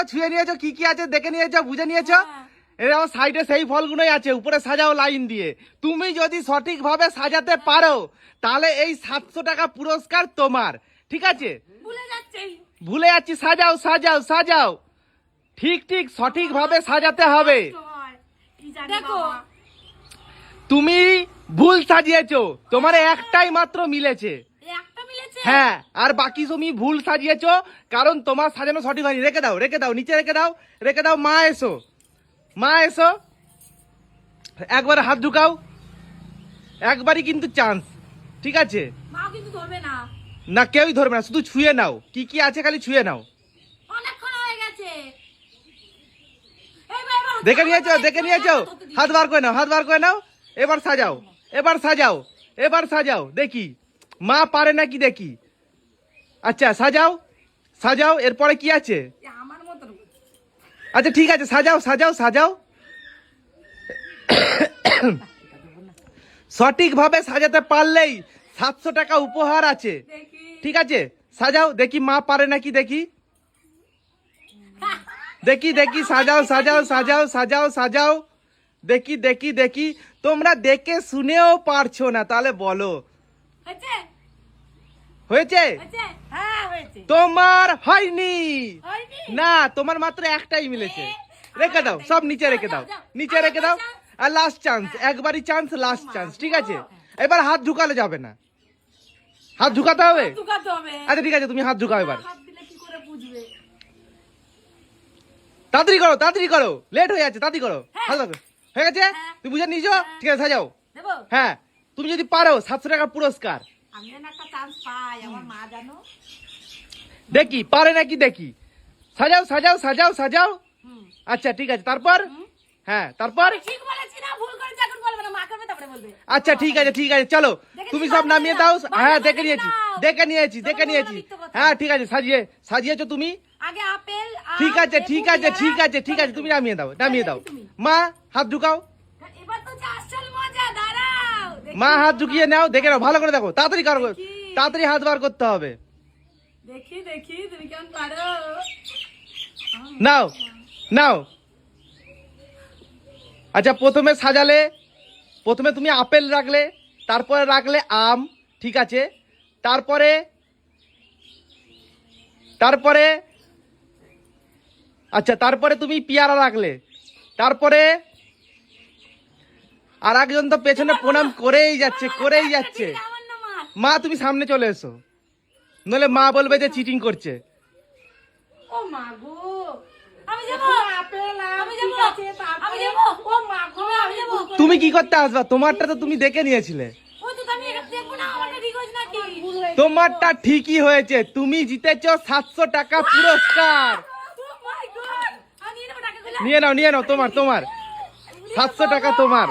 ছুঁয়ে নিয়েছো, কি কি আছে দেখে নিয়েছো, বুঝে নিয়েছো। এর সাইডে সেই ফলগুলোই আছে, উপরে সাজাও লাইন দিয়ে। তুমি যদি সঠিক ভাবে সাজাতে পারো তাহলে এই 700 টাকা পুরস্কার তোমার, ঠিক আছে? ভুলে যাচ্ছি, সাজাও সাজাও সাজাও, ঠিক ঠিক সঠিক ভাবে সাজাতে হবে। দেখো তুমি ভুল সাজিয়েছো, তোমার একটাই মাত্র মিলেছে। হ্যাঁ, আর বাকি তুমি ভুল সাজিয়েছো, কারণ তোমার সাজানো সঠিক হয়নি। রেখে দাও, রেখে দাও, নিচে রেখে দাও, রেখে দাও। মা এসো, মা এসো, একবার হাত ঢুকাও, একবারই কিন্তু চান্স, ঠিক আছে? মা কিন্তু ধরবে না, না কেউই ধরবে না, শুধু ছুঁয়ে নাও, কি কি আছে খালি ছুঁয়ে নাও। অনেকক্ষণ হয়ে গেছে। দেখে নিয়েছো, দেখে নিয়েছো, হাত বার করে নাও, হাত বার করে নাও। এবার সাজাও, এবার সাজাও, এবার সাজাও, দেখি মা পারে নাকি দেখি। আচ্ছা সাজাও, সাজাও, এরপরে কি আছে? আমার মতন আচ্ছা ঠিক আছে, সাজাও সাজাও সাজাও। সঠিক ভাবে সাজাতে পারলেই 700 টাকা উপহার আছে, দেখি। ঠিক আছে? সাজাও, দেখি মা পারে নাকি দেখি, দেখি দেখি, সাজাও সাজাও সাজাও সাজাও সাজাও, দেখি দেখি দেখি। তোমরা দেখে শুনেও পারছো না, তাহলে বলো হয়েছে? হয়েছে? হয়েছে? হ্যাঁ হয়েছে। তোমার হয়নি হয়নি? না, তোমার মাত্র একটাই মিলেছে। রেখে দাও, সব নিচে রেখে দাও, নিচে রেখে দাও। আর লাস্ট চান্স, একবারই চান্স, লাস্ট চান্স, ঠিক আছে? এবার হাত ঢুকালে যাবে না, হাত ঢুকাতে হবে। ঢুকাতে হবে। আচ্ছা ঠিক আছে, তুমি হাত ঢুকাও এবার। হাত দিলে কি করে বুঝবে? তাড়াতাড়ি করো, তাড়াতাড়ি করো, লেট হয়ে যাচ্ছে, তাড়াতাড়ি করো। হাত ঢুকাও। হয়ে গেছে? তুমি বুঝে নিয়েছো? ঠিক আছে, সাজাও। দেবো? হ্যাঁ, তুমি যদি পারো 700 টাকা পুরস্কার। আমি যেন একটা চান্স পাই, আমার মা জানো। দেখি পারে নাকি দেখি। সাজাও সাজাও সাজাও সাজাও। হুম। আচ্ছা ঠিক আছে, তারপর? হ্যাঁ তারপর? আমি ঠিক বলেছি না ভুল করেছি এখন বলবে না, মা করবে তারপরে বলবে। আচ্ছা ঠিক আছে, ঠিক আছে, চলো তুমি সব নামিয়ে দাও। হ্যাঁ দেখে নিয়েছি, দেখে নিয়েছি, দেখে নিয়েছি। হ্যাঁ ঠিক আছে, সাজিয়েছো তুমি, আগে আপেল আম, ঠিক আছে ঠিক লেবু, আছে পেয়ারা, ঠিক আছে ঠিক আছে, তুমি নামিয়ে দাও, নামিয়ে দাও। তুমি। মা হাত ঢুকাও, এবার তো যা আসল মজা, দাঁড়াও দেখি। মা হাত ঢুকিয়ে নাও, দেখে নাও, ভালো করে দেখো, তাড়াতাড়ি করো, দেখি। তাড়াতাড়ি হাত বার করতে হবে। দেখি দেখি তুমি কেমন পারো। নাও নাও। আচ্ছা প্রথমে সাজালে, প্রথমে তুমি আপেল রাখলে, তারপরে রাখলে আম, ঠিক আছে? তারপরে তারপরে আচ্ছা তারপরে তুমি পেয়ারা রাখলে, তারপরে আর একজন তো পেছনে প্রণাম করেই যাচ্ছে, করেই যাচ্ছে। আমার না মা। মা তুমি সামনে চলে এসো, নইলে মা বলবে যে চিটিং করছে। ও মা গো, আমি যাবো। আপেল আম, আমি যাবো, আমি যাবো। ও মা গো, আমি যাবো। তুমি কি করতে আসবা? তোমারটা তো তুমি দেখে নিয়েছিলে। ও তো আমি এটা দেখবো না, আমারটা ঠিক হয়েছে নাকি? তোমারটা ঠিকই হয়েছে, তুমি জিতেছো 700 টাকা পুরস্কার। Oh my God! আমি নেবো টাকাগুলো। নিয়ে নাও, নিয়ে নাও, তোমার তোমার 700 টাকা তোমার।